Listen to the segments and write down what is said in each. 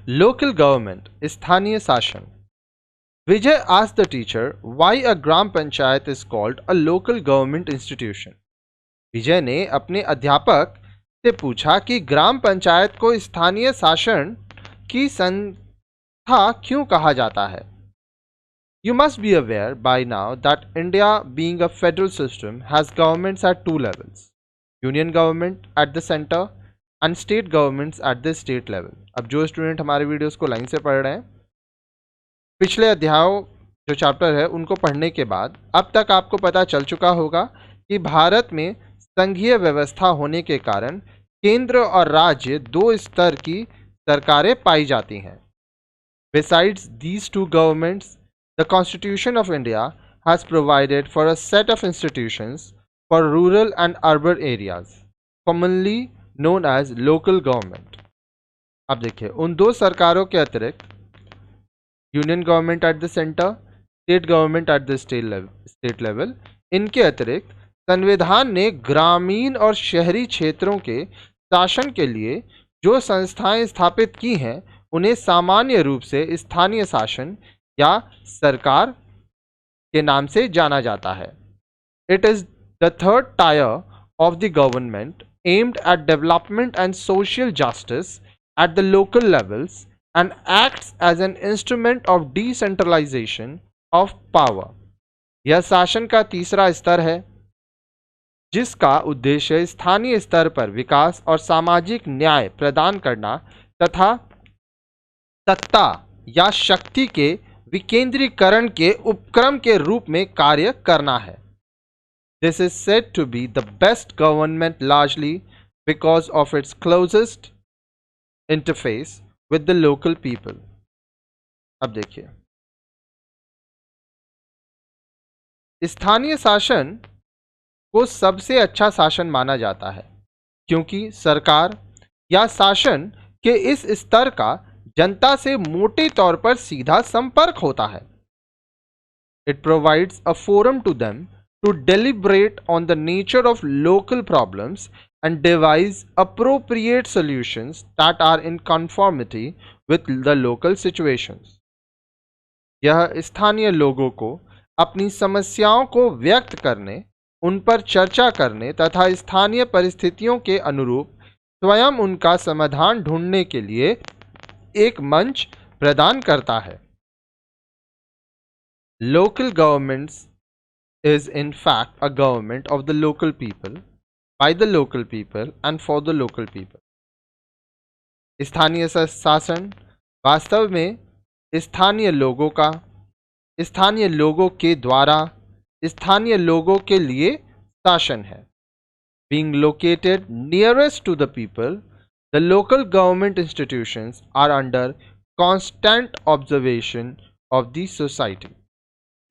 Local government, स्थानीय शासन. Vijay asked the teacher why a gram panchayat is called a local government institution. विजय ने अपने अध्यापक से पूछा कि ग्राम पंचायत को स्थानीय शासन की संस्था क्यों कहा जाता है. You must be aware by now that India, being a federal system, has governments at two levels: union government at the center and state governments at the state level. अब जो स्टूडेंट हमारे वीडियोस को line से पढ़ रहे हैं, पिछले अध्यायों जो चैप्टर है उनको पढ़ने के बाद अब तक आपको पता चल चुका होगा कि भारत में संघीय व्यवस्था होने के कारण केंद्र और राज्य दो स्तर की सरकारें पाई जाती हैं. Besides these two governments, the Constitution of India has provided for a set of institutions for rural and urban areas, commonly known as local government. अब देखिए, उन दो सरकारों के अतिरिक्त union government at the centre, state government at the state level, इनके अतिरिक्त संविधान ने ग्रामीण और शहरी क्षेत्रों के शासन के लिए जो संस्थाएं स्थापित की हैं उन्हें सामान्य रूप से स्थानीय शासन या सरकार के नाम से जाना जाता है. It is the third tier of the government aimed at development and social justice at the local levels and acts as an instrument of decentralisation of power. यह शासन का तीसरा स्तर है जिसका उद्देश्य स्थानीय स्तर पर विकास और सामाजिक न्याय प्रदान करना तथा सत्ता या शक्ति के विकेंद्रीकरण के उपक्रम के रूप में कार्य करना है. This is said to be the best government largely because of its closest interface with the local people. अब देखिए, स्थानीय शासन को सबसे अच्छा शासन माना जाता है क्योंकि सरकार या शासन के इस स्तर का जनता से मोटे तौर पर सीधा संपर्क होता है. It provides a forum to them to deliberate on the nature of local problems and devise appropriate solutions that are in conformity with the local situations. यह स्थानीय लोगों को अपनी समस्याओं को व्यक्त करने, उन पर चर्चा करने तथा स्थानीय परिस्थितियों के अनुरूप स्वयं उनका समाधान ढूंढने के लिए एक मंच प्रदान करता है. Local governments is in fact a government of the local people, by the local people and for the local people. स्थानीय शासन वास्तव में स्थानीय लोगों का, स्थानीय लोगों के द्वारा, स्थानीय लोगों के लिए शासन है. Being located nearest to the people, the local government institutions are under constant observation of the society.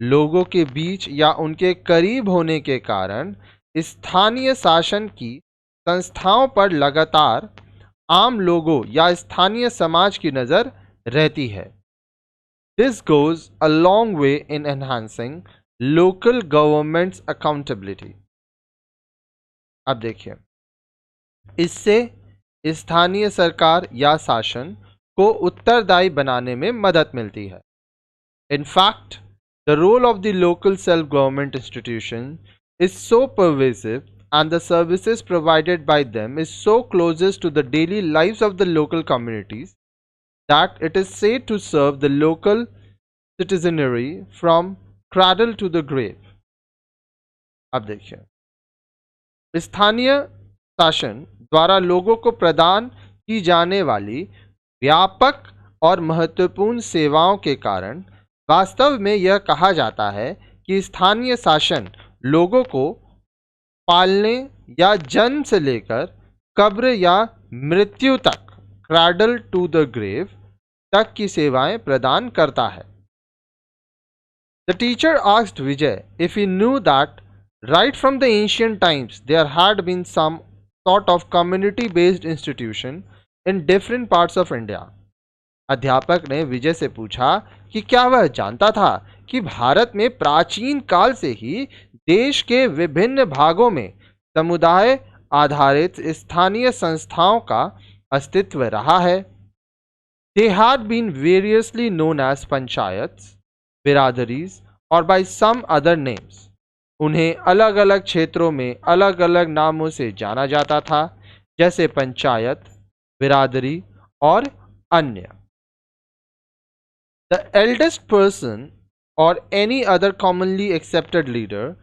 लोगों के बीच या उनके करीब होने के कारण स्थानीय शासन की संस्थाओं पर लगातार आम लोगों या स्थानीय समाज की नज़र रहती है. This goes a long way in enhancing local government's accountability. अब देखिए, इससे स्थानीय सरकार या शासन को उत्तरदायी बनाने में मदद मिलती है. In fact, the role of the local self-government institution is so pervasive and the services provided by them is so closest to the daily lives of the local communities that it is said to serve the local citizenry from cradle to the grave. अब देखिए, स्थानीय शासन द्वारा लोगों को प्रदान की जाने वाली व्यापक और महत्वपूर्ण सेवाओं के कारण वास्तव में यह कहा जाता है कि स्थानीय शासन लोगों को पालने या जन्म से लेकर कब्र या मृत्यु तक, क्रैडल टू द ग्रेव तक की सेवाएं प्रदान करता है. The teacher asked Vijay if he knew that right from the ancient times there had been some sort of community-based institution in different parts of India. अध्यापक ने विजय से पूछा कि क्या वह जानता था कि भारत में प्राचीन काल से ही देश के विभिन्न भागों में समुदाय आधारित स्थानीय संस्थाओं का अस्तित्व रहा है. They had been variously known as panchayats, बिरादरीज और by some other names. उन्हें अलग अलग क्षेत्रों में अलग अलग नामों से जाना जाता था, जैसे पंचायत, बिरादरी और अन्य. The eldest person or any other commonly accepted leader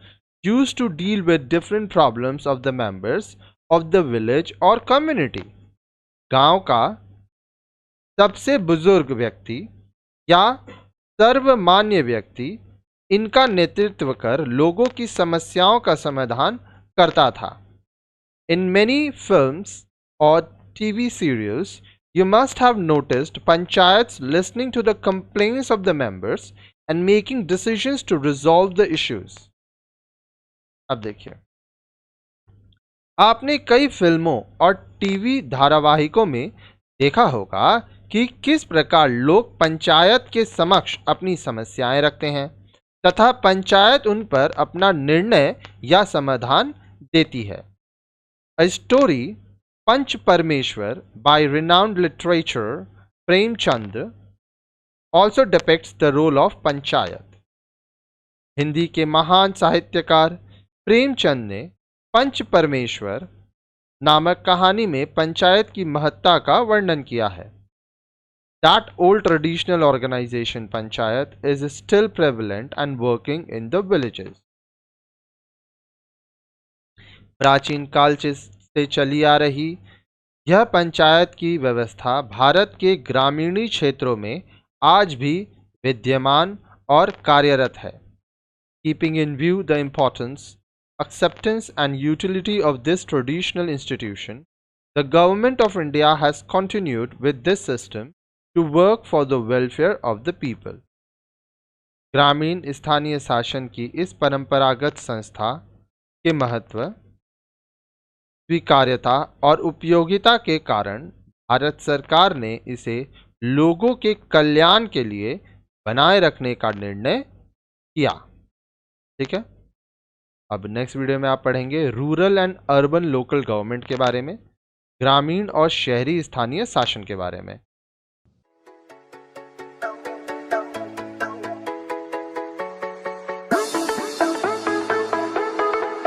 used to deal with different problems of the members of the village or community. गांव का सबसे बुजुर्ग व्यक्ति या सर्वमान्य व्यक्ति इनका नेतृत्व कर लोगों की समस्याओं का समाधान करता था. In many films or TV serials, you must have noticed panchayats listening to the complaints of the members and making decisions to resolve the issues. अब देखिए, आपने कई फिल्मों और टीवी धारावाहिकों में देखा होगा कि किस प्रकार लोग पंचायत के समक्ष अपनी समस्याएं रखते हैं तथा पंचायत उन पर अपना निर्णय या समाधान देती है. A story, Panch Parmeshwar, by renowned literature Premchand, also depicts the role of panchayat. Hindi के महान साहित्यकार प्रेमचंद ने पंच परमेश्वर नामक कहानी में पंचायत की महत्ता का वर्णन किया है. That old traditional organization panchayat is still prevalent and working in the villages. प्राचीन काल से चली आ रही यह पंचायत की व्यवस्था भारत के ग्रामीणी क्षेत्रों में आज भी विद्यमान और कार्यरत है. Keeping in view the importance, acceptance and utility of this traditional institution, the Government of India has continued with this system to work for the welfare of the people. ग्रामीण स्थानीय शासन की इस परंपरागत संस्था के महत्व, स्वीकार्यता और उपयोगिता के कारण भारत सरकार ने इसे लोगों के कल्याण के लिए बनाए रखने का निर्णय किया. ठीक है, अब नेक्स्ट वीडियो में आप पढ़ेंगे rural and urban local government के बारे में, ग्रामीण और शहरी स्थानीय शासन के बारे में.